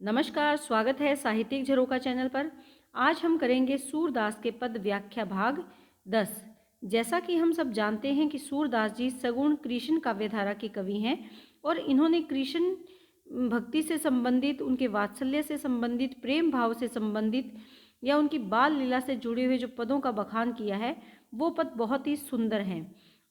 नमस्कार, स्वागत है साहित्यिक झरोखा चैनल पर। आज हम करेंगे सूरदास के पद व्याख्या भाग 10। जैसा कि हम सब जानते हैं कि सूरदास जी सगुण कृष्ण काव्यधारा के कवि हैं और इन्होंने कृष्ण भक्ति से संबंधित, उनके वात्सल्य से संबंधित, प्रेम भाव से संबंधित या उनकी बाल लीला से जुड़े हुए जो पदों का बखान किया है वो पद बहुत ही सुंदर हैं।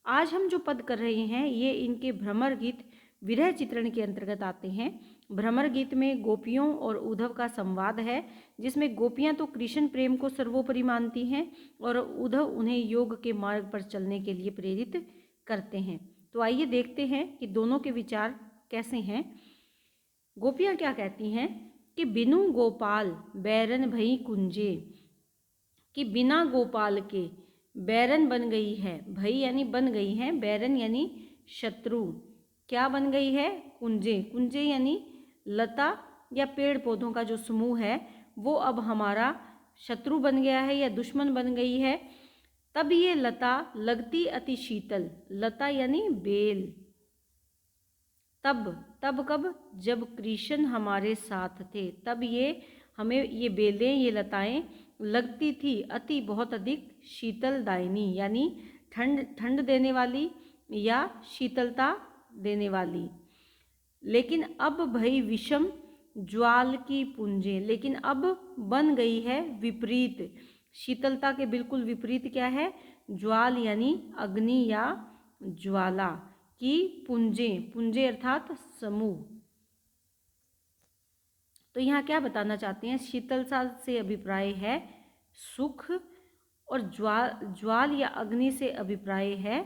आज हम जो पद कर रहे हैं ये इनके भ्रमर गीत विरह चित्रण के अंतर्गत आते हैं। भ्रमर गीत में गोपियों और उद्धव का संवाद है, जिसमें गोपियां तो कृष्ण प्रेम को सर्वोपरि मानती हैं और उद्धव उन्हें योग के मार्ग पर चलने के लिए प्रेरित करते हैं। तो आइए देखते हैं कि दोनों के विचार कैसे हैं। गोपियां क्या कहती हैं कि बिनु गोपाल बैरन भई कुंजे, कि बिना गोपाल के बैरन बन गई है। भई यानी बन गई है, बैरन यानी शत्रु। क्या बन गई है? कुंजे। कुंजे यानी लता या पेड़ पौधों का जो समूह है वो अब हमारा शत्रु बन गया है या दुश्मन बन गई है। तब ये लता लगती अति शीतल। लता यानी बेल। तब तब कब? जब कृष्ण हमारे साथ थे, तब ये हमें ये बेलें, ये लताएं लगती थी अति, बहुत अधिक, शीतलदायिनी यानी ठंड देने वाली या शीतलता देने वाली। लेकिन अब भई विषम ज्वाल की पुंजे, लेकिन अब बन गई है विपरीत। शीतलता के बिल्कुल विपरीत क्या है? ज्वाल यानी अग्नि या ज्वाला की पुंजे। पुंजे अर्थात समूह। तो यहाँ क्या बताना चाहते हैं? शीतलता से अभिप्राय है सुख और ज्वाल या अग्नि से अभिप्राय है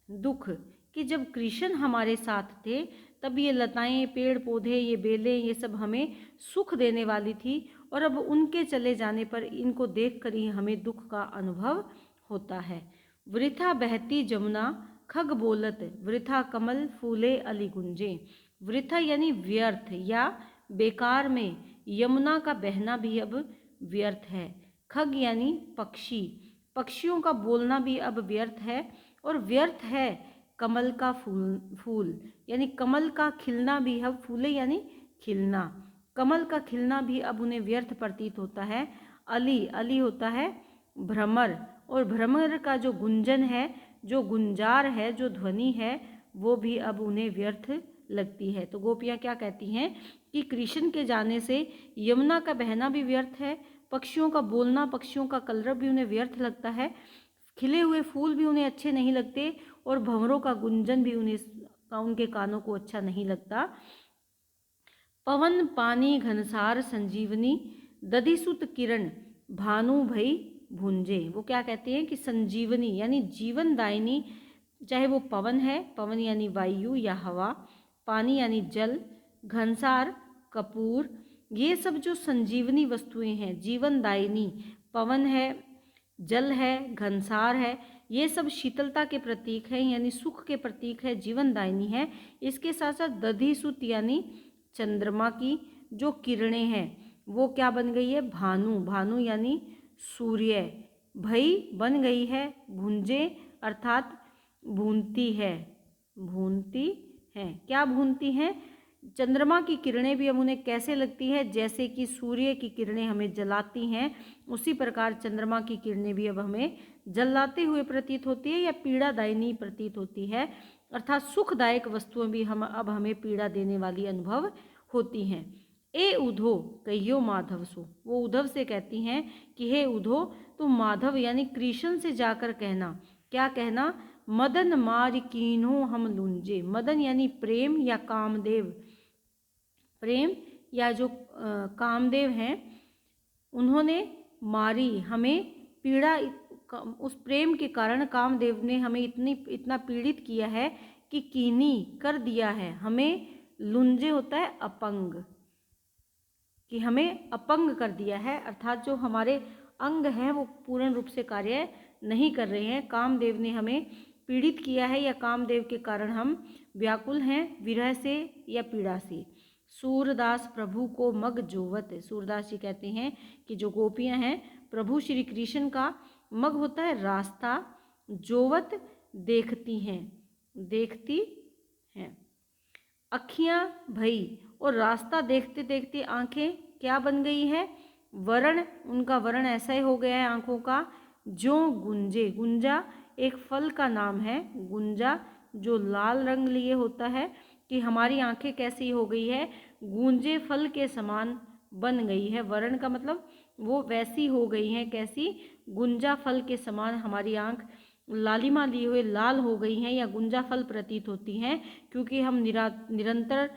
दुख। कि जब कृष्ण हमारे साथ थे तब ये लताएं, पेड़ पौधे, ये बेलें, ये सब हमें सुख देने वाली थी और अब उनके चले जाने पर इनको देखकर ही हमें दुख का अनुभव होता है। वृथा बहती जमुना खग बोलत, वृथा कमल फूले अली गुंजे। वृथा यानी व्यर्थ या बेकार में यमुना का बहना भी अब व्यर्थ है। खग यानी पक्षी, पक्षियों का बोलना भी अब व्यर्थ है। और व्यर्थ है कमल का फूल यानी कमल का खिलना भी अब, फूले यानी खिलना, कमल का खिलना भी अब उन्हें व्यर्थ प्रतीत होता है। अली, अली होता है भ्रमर, और भ्रमर का जो गुंजन है, जो गुंजार है, जो ध्वनि है, वो भी अब उन्हें व्यर्थ लगती है। तो गोपियाँ क्या कहती हैं कि कृष्ण के जाने से यमुना का बहना भी व्यर्थ है, पक्षियों का बोलना, पक्षियों का कलरव भी उन्हें व्यर्थ लगता है, खिले हुए फूल भी उन्हें अच्छे नहीं लगते और भंवरों का गुंजन भी उनके कानों को अच्छा नहीं लगता। पवन पानी घनसार संजीवनी, दधिसुत किरण भानु भई भुंजे। वो क्या कहते हैं कि संजीवनी यानी जीवनदायिनी, चाहे वो पवन है, पवन यानी वायु या हवा, पानी यानी जल, घनसार कपूर, ये सब जो संजीवनी वस्तुएं हैं, जीवनदायिनी, पवन है, जल है, घनसार है, ये सब शीतलता के प्रतीक हैं यानी सुख के प्रतीक है, जीवनदायिनी है। इसके साथ साथ दधिसुत यानी चंद्रमा की जो किरणें हैं वो क्या बन गई है? भानु, भानु यानी सूर्य। भई बन गई है, भुंजे अर्थात भूनती है, भूनती है। क्या भूनती हैं? चंद्रमा की किरणें भी हम उन्हें कैसे लगती है? जैसे कि सूर्य की किरणें हमें जलाती हैं, उसी प्रकार चंद्रमा की किरणें भी अब हमें जलाते हुए प्रतीत होती है या पीड़ादायिनी प्रतीत होती है। अर्थात सुखदायक वस्तुएं भी अब हमें पीड़ा देने वाली अनुभव होती हैं। ए उधो कहियो माधव सो, वो उद्धव से कहती हैं कि हे उधो, तुम माधव यानी कृष्ण से जाकर कहना। क्या कहना? मदन मार कीन्हो हम लुंजे। मदन यानी प्रेम या कामदेव, प्रेम या जो कामदेव हैं उन्होंने मारी हमें पीड़ा, उस प्रेम के कारण कामदेव ने हमें इतना पीड़ित किया है कि कीनी कर दिया है हमें। लुंजे होता है अपंग, कि हमें अपंग कर दिया है, अर्थात जो हमारे अंग हैं वो पूर्ण रूप से कार्य नहीं कर रहे हैं। कामदेव ने हमें पीड़ित किया है या कामदेव के कारण हम व्याकुल हैं विरह से या पीड़ा से। सूरदास प्रभु को मग जोवत, सूरदास जी कहते हैं कि जो गोपियां हैं प्रभु श्री कृष्ण का मग होता है रास्ता, जोवत देखती हैं, देखती हैं। अखियां भई, और रास्ता देखते देखते आंखें क्या बन गई हैं, वर्ण, उनका वर्ण ऐसा ही हो गया है आंखों का, जो गुंजे। गुंजा एक फल का नाम है, गुंजा जो लाल रंग लिए होता है, कि हमारी आंखें कैसी हो गई है, गूंजे फल के समान बन गई है। वर्ण का मतलब वो वैसी हो गई हैं, कैसी, गुंजा फल के समान हमारी आंख लालिमा लिए हुए लाल हो गई हैं या गुंजा फल प्रतीत होती हैं, क्योंकि हम निरंतर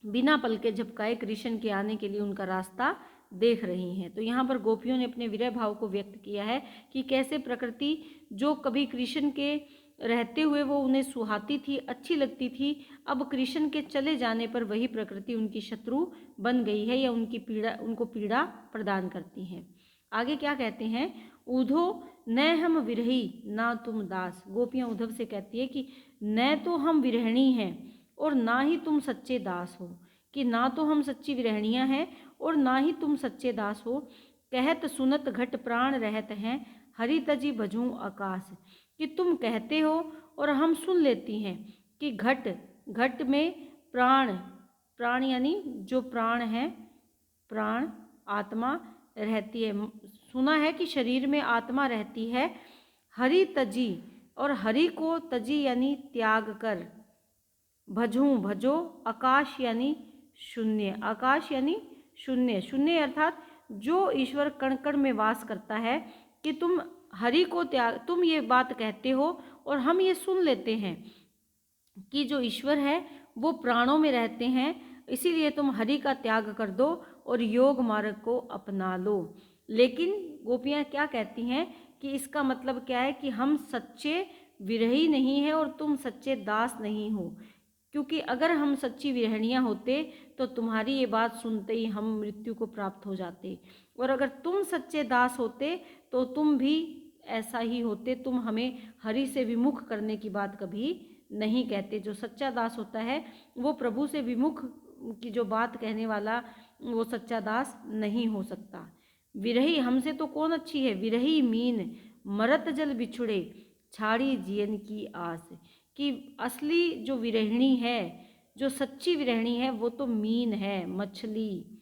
बिना पल के झपकाए कृष्ण के आने के लिए उनका रास्ता देख रही हैं। तो यहाँ पर गोपियों ने अपने विरह भाव को व्यक्त किया है कि कैसे प्रकृति जो कभी कृष्ण के रहते हुए वो उन्हें सुहाती थी, अच्छी लगती थी, अब कृष्ण के चले जाने पर वही प्रकृति उनकी शत्रु बन गई है या उनको पीड़ा प्रदान करती है। आगे क्या कहते हैं, उधो न हम विरही ना तुम दास। गोपियाँ उद्धव से कहती है कि न तो हम विरहणी हैं और ना ही तुम सच्चे दास हो, कि ना तो हम सच्ची विरहणियाँ हैं और ना ही तुम सच्चे दास हो। कहत सुनत घट प्राण रहत हैं, हरि तजी भजूं आकाश। कि तुम कहते हो और हम सुन लेती हैं कि घट, घट में प्राण, प्राण यानी जो प्राण है, प्राण आत्मा रहती है। सुना है कि शरीर में आत्मा रहती है। हरि तजी, और हरि को तजी यानी त्याग कर, भजूं भजो, आकाश यानी शून्य, आकाश यानी शून्य, शून्य अर्थात जो ईश्वर कण कण में वास करता है, कि तुम हरि को त्याग, तुम ये बात कहते हो और हम ये सुन लेते हैं कि जो ईश्वर है वो प्राणों में रहते हैं, इसीलिए तुम हरि का त्याग कर दो और योग मार्ग को अपना लो। लेकिन गोपियाँ क्या कहती हैं कि इसका मतलब क्या है कि हम सच्चे विरही नहीं हैं और तुम सच्चे दास नहीं हो, क्योंकि अगर हम सच्ची विरहणियाँ होते तो तुम्हारी ये बात सुनते ही हम मृत्यु को प्राप्त हो जाते, और अगर तुम सच्चे दास होते तो तुम भी ऐसा ही होते, तुम हमें हरि से विमुख करने की बात कभी नहीं कहते। जो सच्चा दास होता है वो प्रभु से विमुख की जो बात कहने वाला वो सच्चा दास नहीं हो सकता। विरही हमसे तो कौन अच्छी है, विरही मीन मरत जल बिछुड़े, छाड़ी जियन की आस। कि असली जो विरहिणी है, जो सच्ची विरहिणी है, वो तो मीन है, मछली,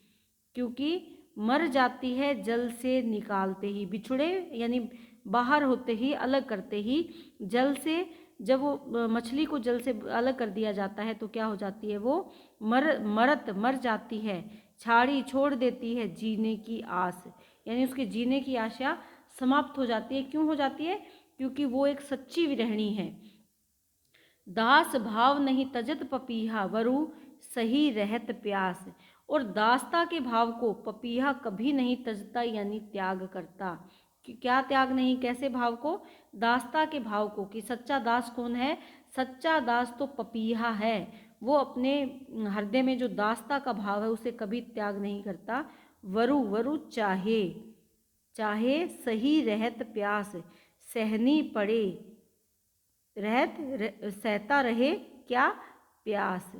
क्योंकि मर जाती है जल से निकालते ही, बिछुड़े यानी बाहर होते ही, अलग करते ही जल से। जब वो मछली को जल से अलग कर दिया जाता है तो क्या हो जाती है, वो मर जाती है, छाड़ी छोड़ देती है जीने की आस, यानी उसके जीने की आशा समाप्त हो जाती है। क्यों हो जाती है, क्योंकि वो एक सच्ची विरहिणी है। दास भाव नहीं तजत पपीहा, वरु सही रहत प्यास। और दासता के भाव को पपीहा कभी नहीं तजता यानी त्याग करता। कि क्या त्याग नहीं, कैसे भाव को, दासता के भाव को, कि सच्चा दास कौन है, सच्चा दास तो पपीहा है, वो अपने हृदय में जो दासता का भाव है उसे कभी त्याग नहीं करता। वरु, वरु चाहे, चाहे सही रहत प्यास, सहनी पड़े रहत सहता रहे क्या प्यास।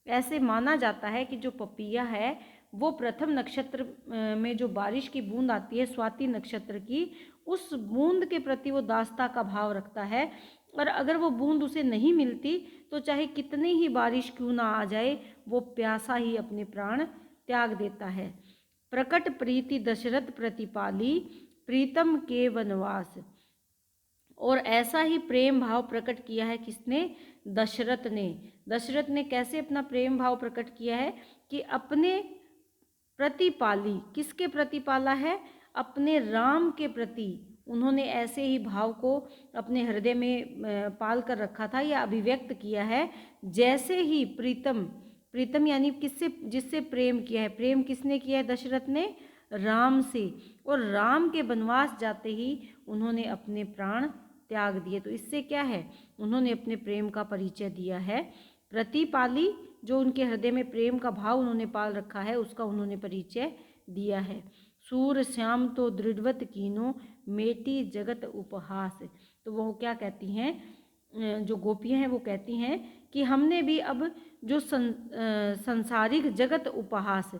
ऐसे माना जाता है कि जो पपीहा है वो प्रथम नक्षत्र में जो बारिश की बूंद आती है, स्वाति नक्षत्र की, उस बूंद के प्रति वो दासता का भाव रखता है, और अगर वो बूंद उसे नहीं मिलती तो चाहे कितनी ही बारिश क्यों ना आ जाए, वो प्यासा ही अपने प्राण त्याग देता है। प्रकट प्रीति दशरथ प्रतिपाली, प्रीतम के वनवास। और ऐसा ही प्रेम भाव प्रकट किया है किसने, दशरथ ने। दशरथ ने कैसे अपना प्रेम भाव प्रकट किया है, कि अपने प्रतिपाली, किसके प्रति पाला है, अपने राम के प्रति उन्होंने ऐसे ही भाव को अपने हृदय में पाल कर रखा था या अभिव्यक्त किया है, जैसे ही प्रीतम, प्रीतम यानी किससे, जिससे प्रेम किया है, प्रेम किसने किया है, दशरथ ने राम से, और राम के वनवास जाते ही उन्होंने अपने प्राण त्याग दिए। तो इससे क्या है, उन्होंने अपने प्रेम का परिचय दिया है। प्रतिपाली, जो उनके हृदय में प्रेम का भाव उन्होंने पाल रखा है, उसका उन्होंने परिचय दिया है। सूर श्याम तो दृढ़वत कीनो, मेटी जगत उपहास। तो वो क्या कहती हैं, जो गोपियाँ हैं वो कहती हैं कि हमने भी अब जो संसारिक जगत उपहास,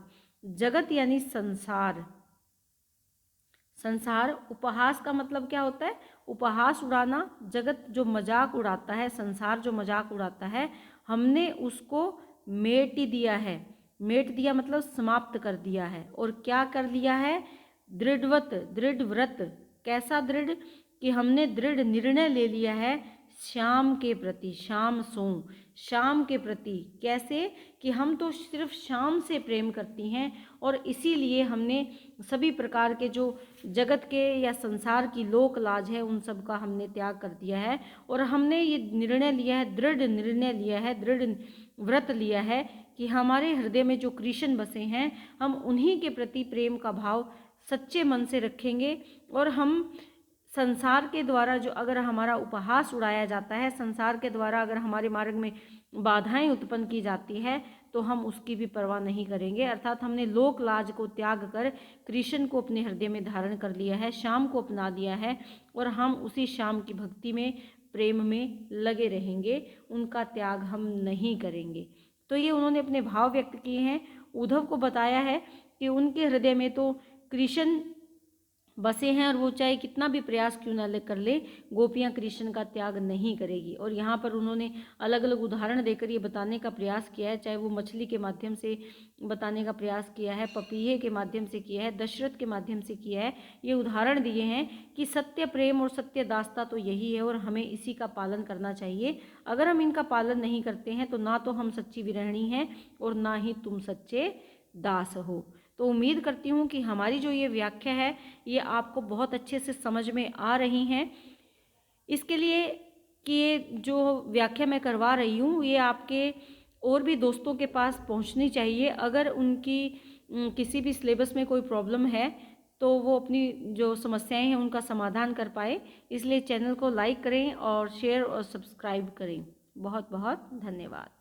जगत यानी संसार, संसार, उपहास का मतलब क्या होता है, उपहास उड़ाना, जगत जो मजाक उड़ाता है, संसार जो मजाक उड़ाता है, हमने उसको मेट दिया है, मेट दिया मतलब समाप्त कर दिया है। और क्या कर लिया है? दृढ़वत, दृढ़ व्रत। कैसा दृढ़? कि हमने दृढ़ निर्णय ले लिया है श्याम के प्रति, श्याम सो, श्याम के प्रति। कैसे? कि हम तो सिर्फ श्याम से प्रेम करती हैं और इसीलिए हमने सभी प्रकार के जो जगत के या संसार की लोक लाज है उन सब का हमने त्याग कर दिया है। और हमने ये निर्णय लिया है, दृढ़ निर्णय लिया है, दृढ़ व्रत लिया है कि हमारे हृदय में जो कृष्ण बसे हैं हम उन्हीं के प्रति प्रेम का भाव सच्चे मन से रखेंगे। और हम संसार के द्वारा जो अगर हमारा उपहास उड़ाया जाता है, संसार के द्वारा अगर हमारे मार्ग में बाधाएं उत्पन्न की जाती है तो हम उसकी भी परवाह नहीं करेंगे। अर्थात हमने लोक लाज को त्याग कर कृष्ण को अपने हृदय में धारण कर लिया है, श्याम को अपना लिया है और हम उसी श्याम की भक्ति में, प्रेम में लगे रहेंगे, उनका त्याग हम नहीं करेंगे। तो ये उन्होंने अपने भाव व्यक्त किए हैं। उद्धव को बताया है कि उनके हृदय में तो कृष्ण बसे हैं और वो चाहे कितना भी प्रयास क्यों ना कर ले, गोपियाँ कृष्ण का त्याग नहीं करेगी। और यहाँ पर उन्होंने अलग अलग उदाहरण देकर ये बताने का प्रयास किया है, चाहे वो मछली के माध्यम से बताने का प्रयास किया है, पपीहे के माध्यम से किया है, दशरथ के माध्यम से किया है। ये उदाहरण दिए हैं कि सत्य प्रेम और सत्य दासता तो यही है और हमें इसी का पालन करना चाहिए। अगर हम इनका पालन नहीं करते हैं तो ना तो हम सच्ची विरहिणी हैं और ना ही तुम सच्चे दास हो। तो उम्मीद करती हूँ कि हमारी जो ये व्याख्या है ये आपको बहुत अच्छे से समझ में आ रही हैं। इसके लिए कि ये जो व्याख्या मैं करवा रही हूँ ये आपके और भी दोस्तों के पास पहुँचनी चाहिए। अगर उनकी किसी भी सिलेबस में कोई प्रॉब्लम है तो वो अपनी जो समस्याएं हैं उनका समाधान कर पाए। इसलिए चैनल को लाइक करें और शेयर और सब्सक्राइब करें। बहुत बहुत धन्यवाद।